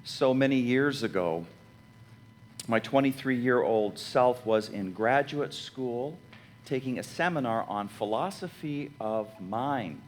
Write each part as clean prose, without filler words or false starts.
So many years ago, my 23-year-old self was in graduate school taking a seminar on philosophy of mind.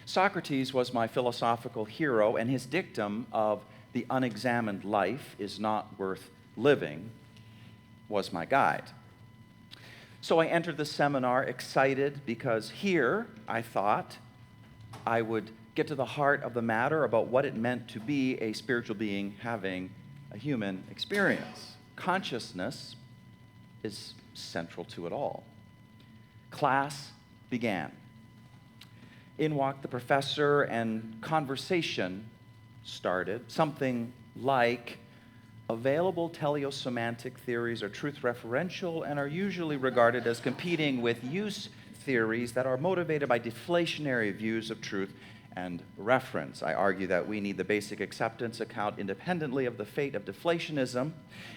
Socrates was my philosophical hero, and his dictum of the unexamined life is not worth living was my guide. So I entered the seminar excited because here, I thought, I would get to the heart of the matter about what it meant to be a spiritual being having a human experience. Consciousness is central to it all. Class began. In walked the professor, and conversation started. Something like, available teleosemantic theories are truth-referential and are usually regarded as competing with use theories that are motivated by deflationary views of truth and reference. I argue that we need the basic acceptance account independently of the fate of deflationism,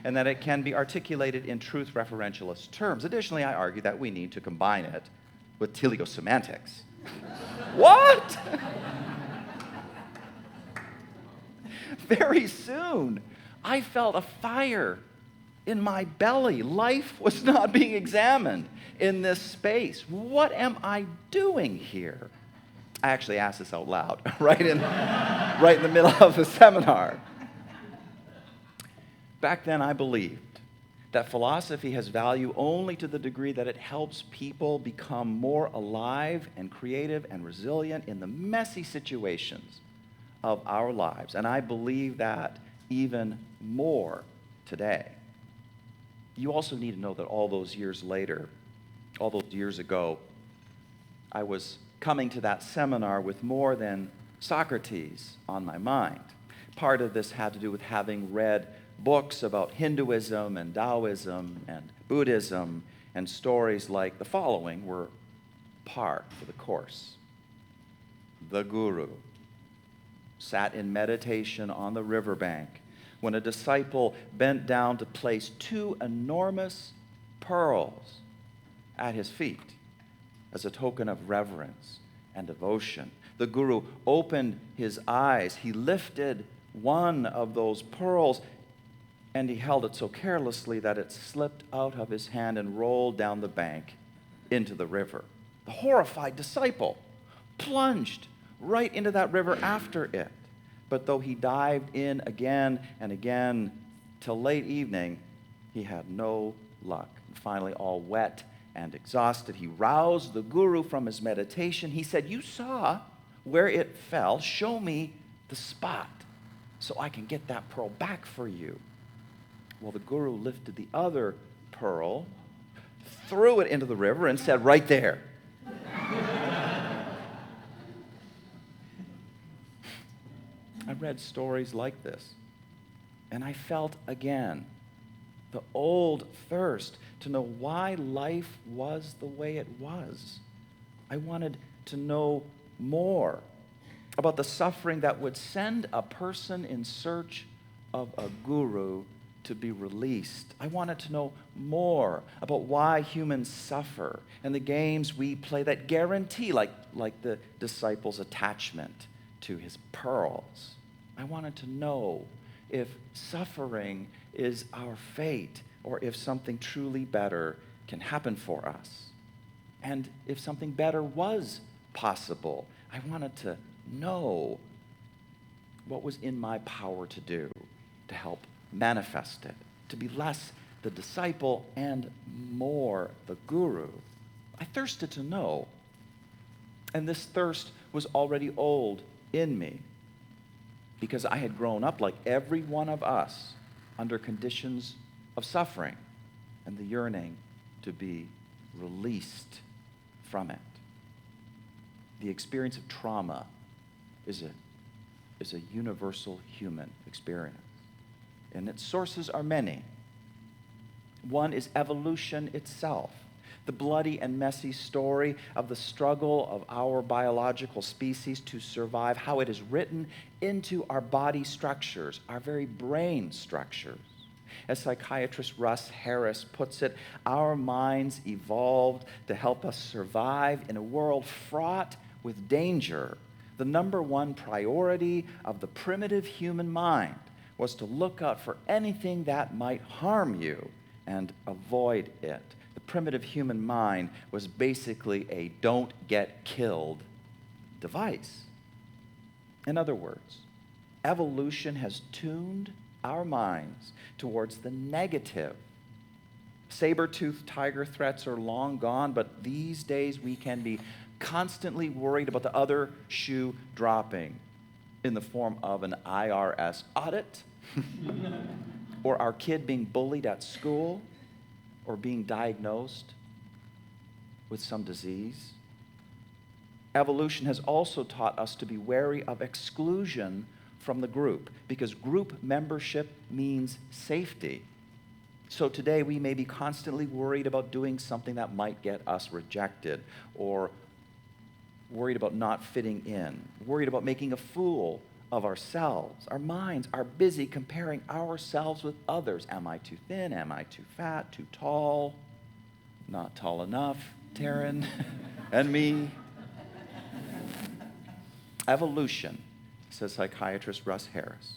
and that it can be articulated in truth-referentialist terms. Additionally, I argue that we need to combine it with teleosemantics. What? Very soon, I felt a fire in my belly. Life was not being examined in this space. What am I doing here? I actually asked this out loud, right in the middle of the seminar. Back then, I believed that philosophy has value only to the degree that it helps people become more alive and creative and resilient in the messy situations of our lives. And I believe that even more today. You also need to know that all those years later, all those years ago, I was coming to that seminar with more than Socrates on my mind. Part of this had to do with having read books about Hinduism and Taoism and Buddhism, and stories like the following were par for the course. The guru sat in meditation on the riverbank when a disciple bent down to place two enormous pearls at his feet as a token of reverence and devotion. The guru opened his eyes. He lifted one of those pearls, and he held it so carelessly that it slipped out of his hand and rolled down the bank into the river. The horrified disciple plunged right into that river after it. But though he dived in again and again till late evening, he had no luck. And finally, all wet and exhausted, he roused the guru from his meditation. He said, "You saw where it fell. Show me the spot so I can get that pearl back for you." Well, the guru lifted the other pearl, threw it into the river, and said, "Right there." I read stories like this, and I felt again the old thirst to know why life was the way it was. I wanted to know more about the suffering that would send a person in search of a guru to be released. I wanted to know more about why humans suffer and the games we play that guarantee, like the disciples' attachment to his pearls. I wanted to know if suffering is our fate, or if something truly better can happen for us. And if something better was possible, I wanted to know what was in my power to do to help manifest it, to be less the disciple and more the guru. I thirsted to know, and this thirst was already old in me, because I had grown up like every one of us under conditions of suffering and the yearning to be released from it. The experience of trauma is a universal human experience, and its sources are many. One is evolution itself, the bloody and messy story of the struggle of our biological species to survive, how it is written into our body structures, our very brain structures. As psychiatrist Russ Harris puts it, our minds evolved to help us survive in a world fraught with danger, The number one priority of the primitive human mind was to look out for anything that might harm you and avoid it. The primitive human mind was basically a don't get killed device. In other words, evolution has tuned our minds towards the negative. Saber-toothed tiger threats are long gone, but these days we can be constantly worried about the other shoe dropping in the form of an IRS audit, or our kid being bullied at school, or being diagnosed with some disease. Evolution has also taught us to be wary of exclusion from the group, because group membership means safety. So today we may be constantly worried about doing something that might get us rejected, or worried about not fitting in, worried about making a fool of ourselves. Our minds are busy comparing ourselves with others. Am I too thin? Am I too fat? Too tall? Not tall enough, Taryn and me. Evolution, says psychiatrist Russ Harris,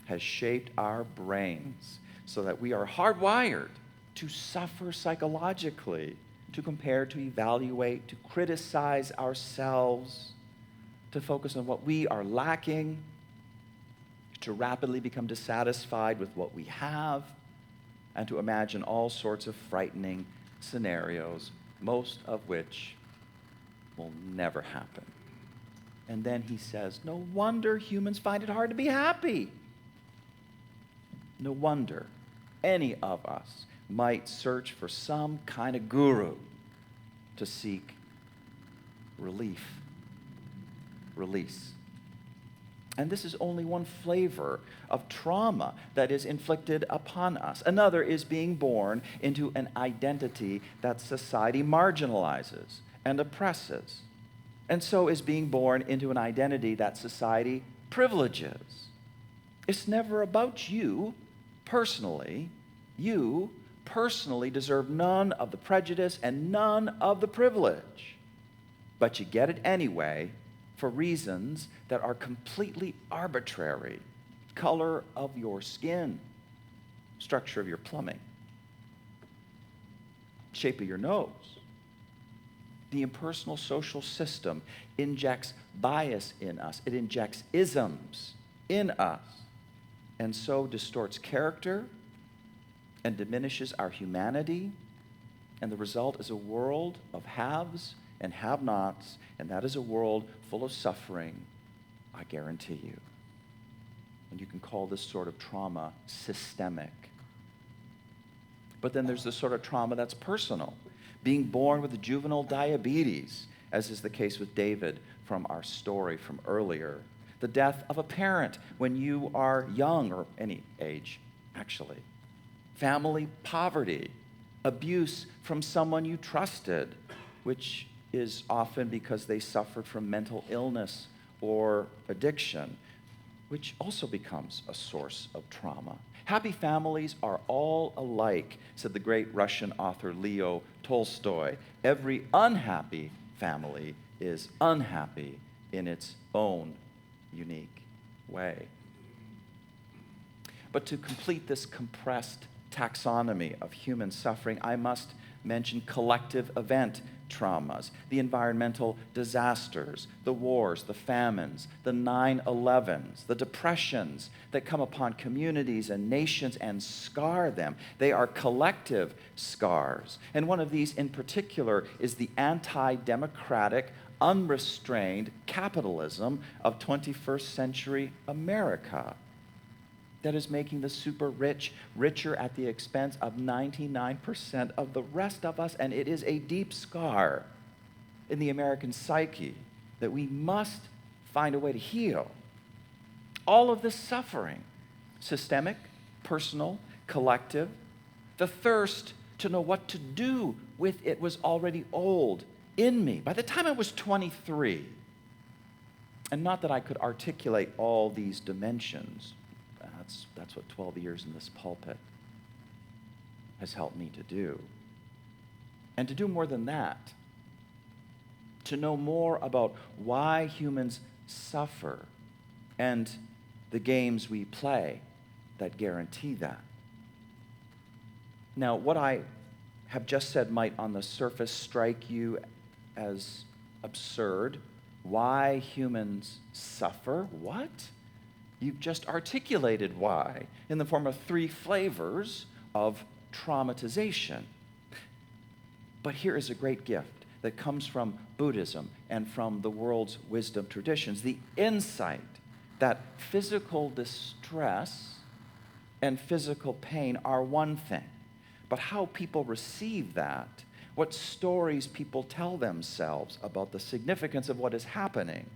has shaped our brains so that we are hardwired to suffer psychologically, to compare, to evaluate, to criticize ourselves, to focus on what we are lacking, to rapidly become dissatisfied with what we have, and to imagine all sorts of frightening scenarios, most of which will never happen. And then he says, no wonder humans find it hard to be happy. No wonder any of us might search for some kind of guru to seek release. And this is only one flavor of trauma that is inflicted upon us. Another is being born into an identity that society marginalizes and oppresses. And so is being born into an identity that society privileges. It's never about you personally. You personally deserve none of the prejudice and none of the privilege. But you get it anyway for reasons that are completely arbitrary. Color of your skin, structure of your plumbing, shape of your nose. The impersonal social system injects bias in us. It injects isms in us, and so distorts character and diminishes our humanity. And the result is a world of haves and have-nots, and that is a world full of suffering, I guarantee you. And you can call this sort of trauma systemic. But then there's the sort of trauma that's personal. Being born with juvenile diabetes, as is the case with David from our story from earlier. The death of a parent when you are young, or any age, actually. Family poverty, abuse from someone you trusted, which is often because they suffered from mental illness or addiction, which also becomes a source of trauma. Happy families are all alike, said the great Russian author Leo Tolstoy. Every unhappy family is unhappy in its own unique way. But to complete this compressed taxonomy of human suffering, I must mention collective event traumas, the environmental disasters, the wars, the famines, the 9/11s, the depressions that come upon communities and nations and scar them. They are collective scars. And one of these in particular is the anti-democratic, unrestrained capitalism of 21st century America that is making the super rich richer at the expense of 99% of the rest of us. And it is a deep scar in the American psyche that we must find a way to heal. All of this suffering, systemic, personal, collective, the thirst to know what to do with it was already old in me. By the time I was 23, and not that I could articulate all these dimensions, that's what 12 years in this pulpit has helped me to do. And to do more than that, to know more about why humans suffer, and the games we play that guarantee that. Now, what I have just said might on the surface strike you as absurd. Why humans suffer? What? You've just articulated why in the form of 3 flavors of traumatization. But here is a great gift that comes from Buddhism and from the world's wisdom traditions, the insight that physical distress and physical pain are one thing, but how people receive that, what stories people tell themselves about the significance of what is happening,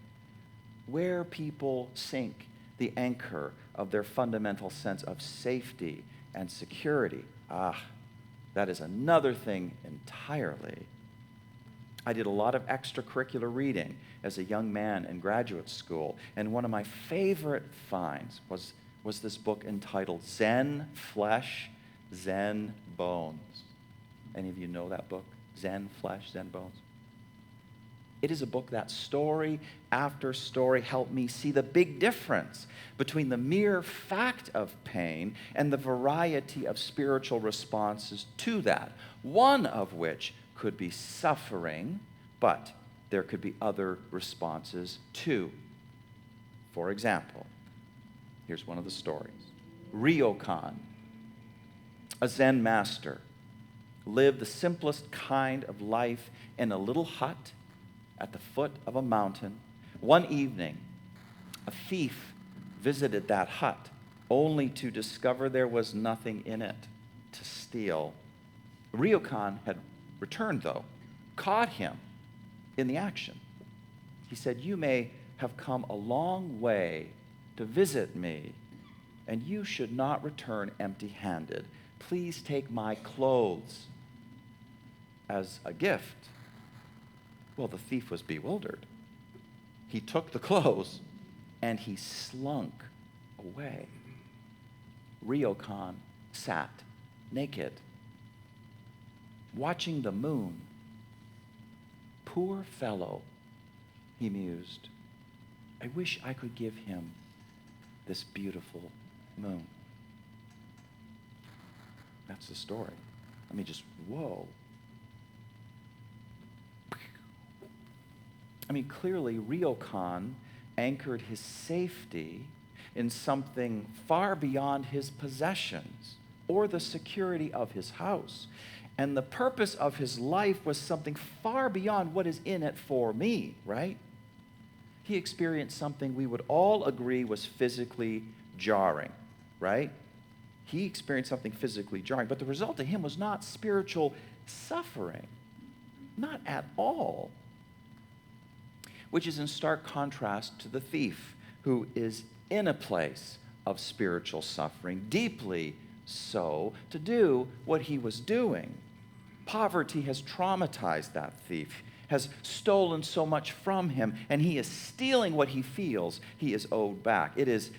where people sink the anchor of their fundamental sense of safety and security. That is another thing entirely. I did a lot of extracurricular reading as a young man in graduate school, and one of my favorite finds was this book entitled Zen Flesh, Zen Bones. Any of you know that book? Zen Flesh, Zen Bones? It is a book that story after story helped me see the big difference between the mere fact of pain and the variety of spiritual responses to that, one of which could be suffering, but there could be other responses too. For example, here's one of the stories. Ryokan, a Zen master, lived the simplest kind of life in a little hut at the foot of a mountain. One evening, a thief visited that hut only to discover there was nothing in it to steal. Ryokan had returned, though, caught him in the action. He said, "You may have come a long way to visit me, and you should not return empty-handed. Please take my clothes as a gift." Well, the thief was bewildered. He took the clothes and he slunk away. Ryokan sat naked, watching the moon. Poor fellow, he mused. I wish I could give him this beautiful moon. That's the story. I mean, just whoa. I mean, clearly, Ryokan anchored his safety in something far beyond his possessions or the security of his house. And the purpose of his life was something far beyond what is in it for me, right? He experienced something we would all agree was physically jarring, right? He experienced something physically jarring, but the result to him was not spiritual suffering, not at all, which is in stark contrast to the thief who is in a place of spiritual suffering, deeply so, to do what he was doing. Poverty has traumatized that thief, has stolen so much from him, and he is stealing what he feels he is owed back. It is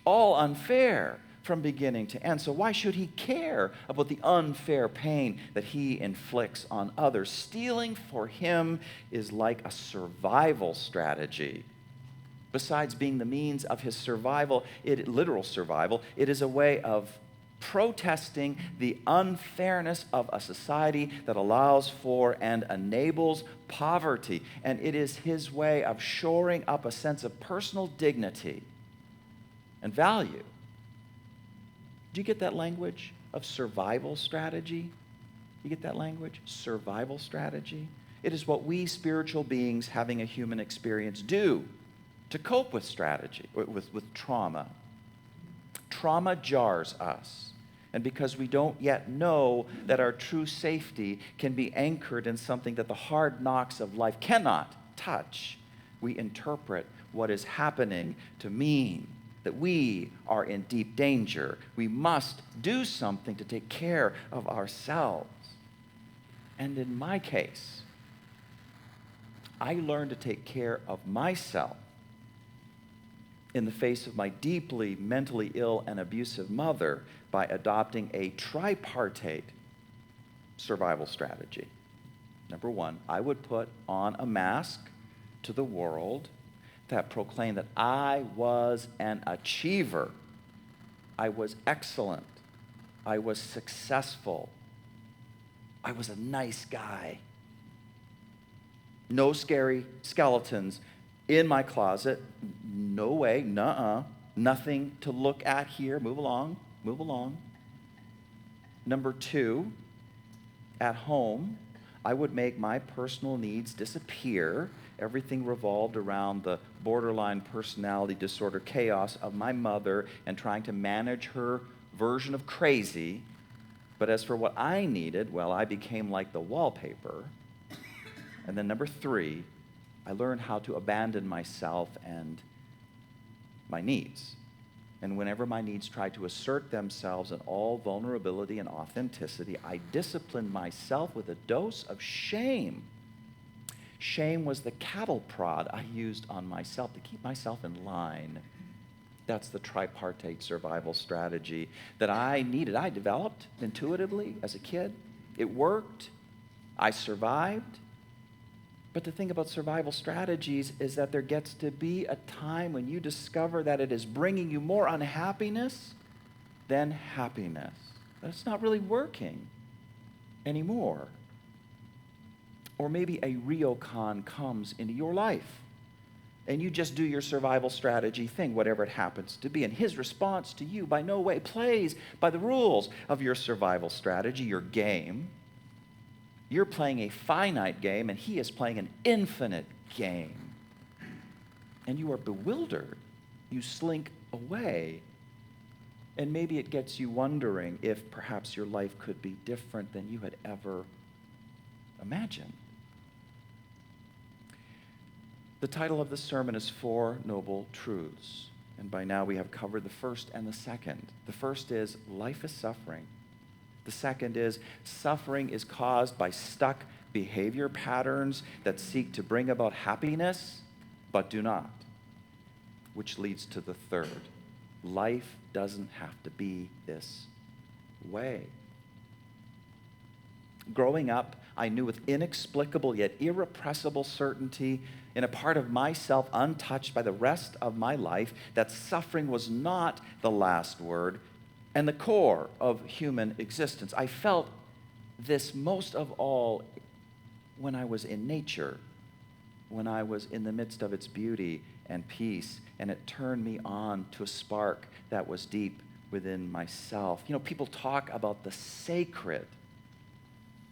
all unfair from beginning to end. So why should he care about the unfair pain that he inflicts on others? Stealing for him is like a survival strategy. Besides being the means of his survival, literal survival, it is a way of protesting the unfairness of a society that allows for and enables poverty. And it is his way of shoring up a sense of personal dignity and value. Do you get that language of survival strategy? You get that language? Survival strategy? It is what we spiritual beings having a human experience do to cope with with trauma. Trauma jars us. And because we don't yet know that our true safety can be anchored in something that the hard knocks of life cannot touch, we interpret what is happening to mean that we are in deep danger. We must do something to take care of ourselves. And in my case, I learned to take care of myself in the face of my deeply mentally ill and abusive mother by adopting a tripartite survival strategy. Number one, I would put on a mask to the world that proclaimed that I was an achiever. I was excellent. I was successful. I was a nice guy. No scary skeletons in my closet. No way, nuh-uh. Nothing to look at here. Move along, move along. Number 2, at home, I would make my personal needs disappear. Everything revolved around the borderline personality disorder chaos of my mother and trying to manage her version of crazy. But as for what I needed, well, I became like the wallpaper. And then number 3, I learned how to abandon myself and my needs. And whenever my needs tried to assert themselves in all vulnerability and authenticity, I disciplined myself with a dose of shame. Shame was the cattle prod I used on myself to keep myself in line. That's the tripartite survival strategy that I needed. I developed intuitively as a kid. It worked. I survived. But the thing about survival strategies is that there gets to be a time when you discover that it is bringing you more unhappiness than happiness. That it's not really working anymore. Or maybe a ryokan comes into your life and you just do your survival strategy thing, whatever it happens to be. And his response to you by no way plays by the rules of your survival strategy, your game. You're playing a finite game, and he is playing an infinite game. And you are bewildered. You slink away. And maybe it gets you wondering if perhaps your life could be different than you had ever imagined. The title of the sermon is 4 Noble Truths. And by now we have covered the first and the second. The first is life is suffering. The second is suffering is caused by stuck behavior patterns that seek to bring about happiness, but do not. Which leads to the third. Life doesn't have to be this way. Growing up, I knew with inexplicable yet irrepressible certainty in a part of myself untouched by the rest of my life that suffering was not the last word and the core of human existence. I felt this most of all when I was in nature, when I was in the midst of its beauty and peace, and it turned me on to a spark that was deep within myself. You know, people talk about the sacred,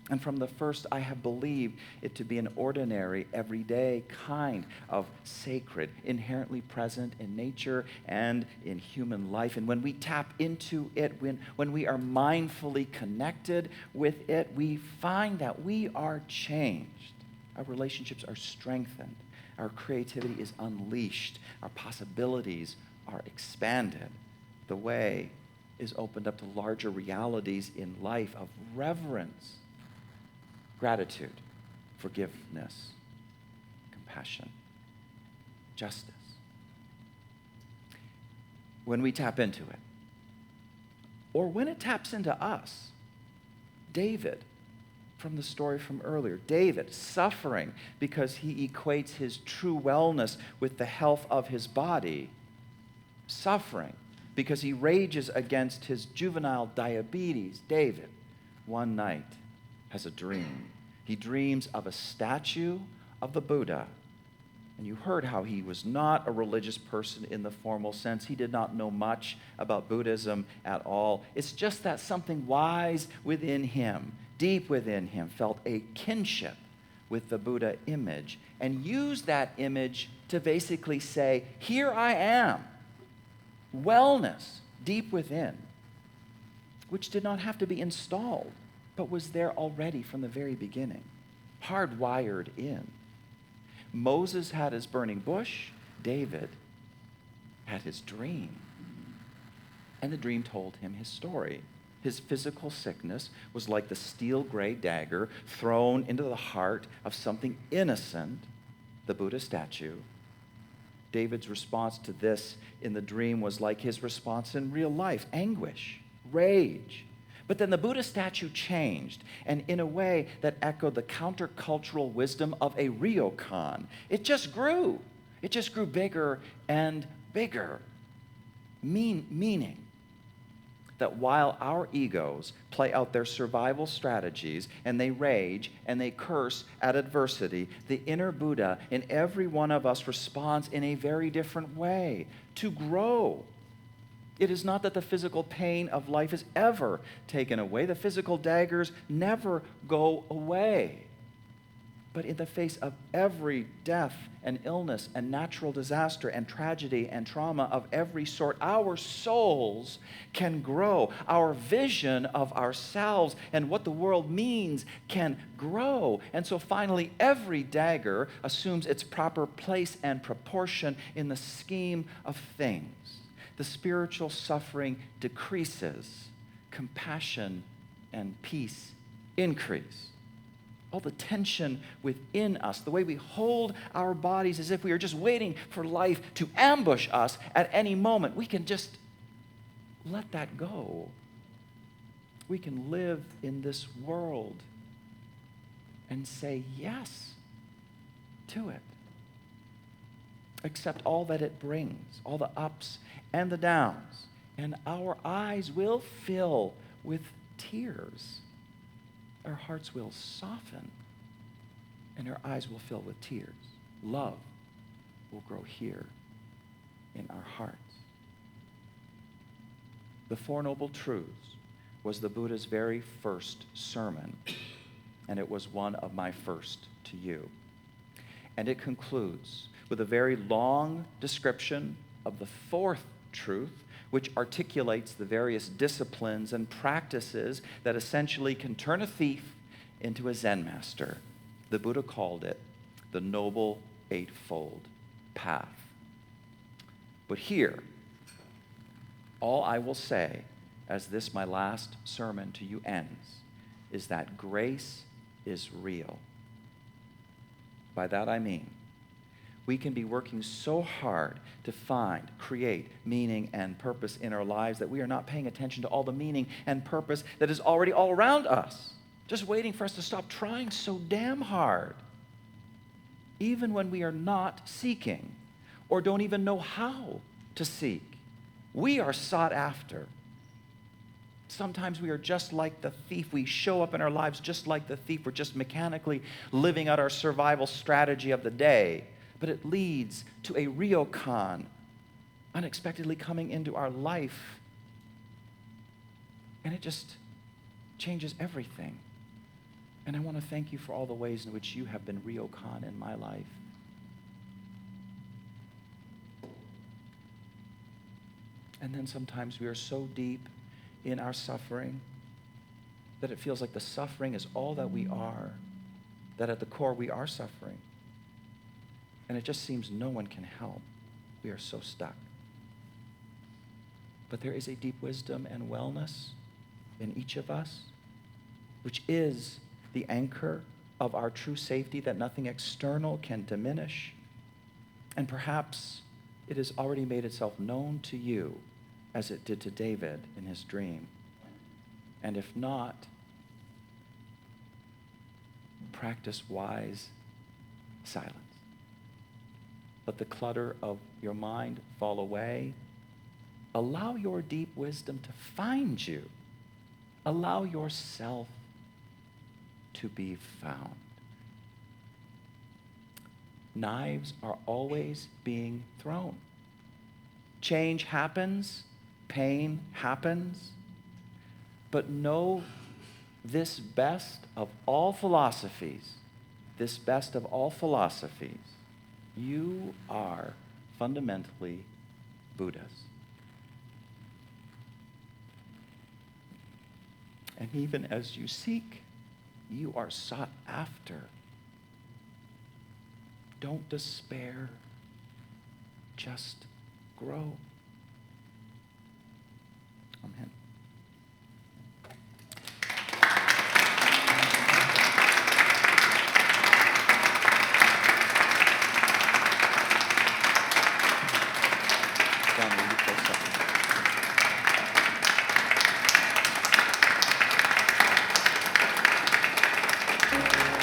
and from the first I have believed it to be an ordinary, everyday kind of sacred, inherently present in nature and in human life. And when we tap into it, when we are mindfully connected with it, we find that we are changed. Our relationships are strengthened. Our creativity is unleashed. Our possibilities are expanded. The way is opened up to larger realities in life of reverence, gratitude, forgiveness, compassion, justice. When we tap into it, or when it taps into us, David, from the story from earlier, David suffering because he equates his true wellness with the health of his body, suffering because he rages against his juvenile diabetes. David, one night, has a dream. He dreams of a statue of the Buddha. And you heard how he was not a religious person in the formal sense. He did not know much about Buddhism at all. It's just that something wise within him, deep within him, felt a kinship with the Buddha image and used that image to basically say, here I am, wellness deep within, which did not have to be installed, but was there already from the very beginning, hardwired in. Moses had his burning bush. David had his dream. And the dream told him his story. His physical sickness was like the steel gray dagger thrown into the heart of something innocent, the Buddha statue. David's response to this in the dream was like his response in real life: anguish, rage. But then the Buddha statue changed, and in a way that echoed the countercultural wisdom of a ryokan. It just grew. It just grew bigger and bigger. Meaning that while our egos play out their survival strategies and they rage and they curse at adversity, the inner Buddha in every one of us responds in a very different way to grow. It is not that the physical pain of life is ever taken away. The physical daggers never go away. But in the face of every death and illness and natural disaster and tragedy and trauma of every sort, our souls can grow. Our vision of ourselves and what the world means can grow. And so finally, every dagger assumes its proper place and proportion in the scheme of things. The spiritual suffering decreases, compassion and peace increase. All the tension within us, the way we hold our bodies as if we are just waiting for life to ambush us at any moment, we can just let that go. We can live in this world and say yes to it. Accept all that it brings, all the ups and the downs, and our eyes will fill with tears. Our hearts will soften, and our eyes will fill with tears. Love will grow here in our hearts. The Four Noble Truths was the Buddha's very first sermon, and it was one of my first to you. And it concludes with a very long description of the fourth truth, which articulates the various disciplines and practices that essentially can turn a thief into a Zen master. The Buddha called it the Noble Eightfold Path. But here, all I will say, as this my last sermon to you ends, is that grace is real. By that I mean, we can be working so hard to find, create meaning and purpose in our lives that we are not paying attention to all the meaning and purpose that is already all around us, just waiting for us to stop trying so damn hard. Even when we are not seeking or don't even know how to seek, we are sought after. Sometimes we are just like the thief. We show up in our lives just like the thief. We're just mechanically living out our survival strategy of the day. But it leads to a ryokan unexpectedly coming into our life. And it just changes everything. And I want to thank you for all the ways in which you have been ryokan in my life. And then sometimes we are so deep in our suffering that it feels like the suffering is all that we are, that at the core we are suffering. And it just seems no one can help. We are so stuck. But there is a deep wisdom and wellness in each of us, which is the anchor of our true safety that nothing external can diminish. And perhaps it has already made itself known to you as it did to David in his dream. And if not, practice wise silence. Let the clutter of your mind fall away. Allow your deep wisdom to find you. Allow yourself to be found. Knives are always being thrown. Change happens, pain happens, but know this best of all philosophies, you are fundamentally Buddhas. And even as you seek, you are sought after. Don't despair, just grow. Amen.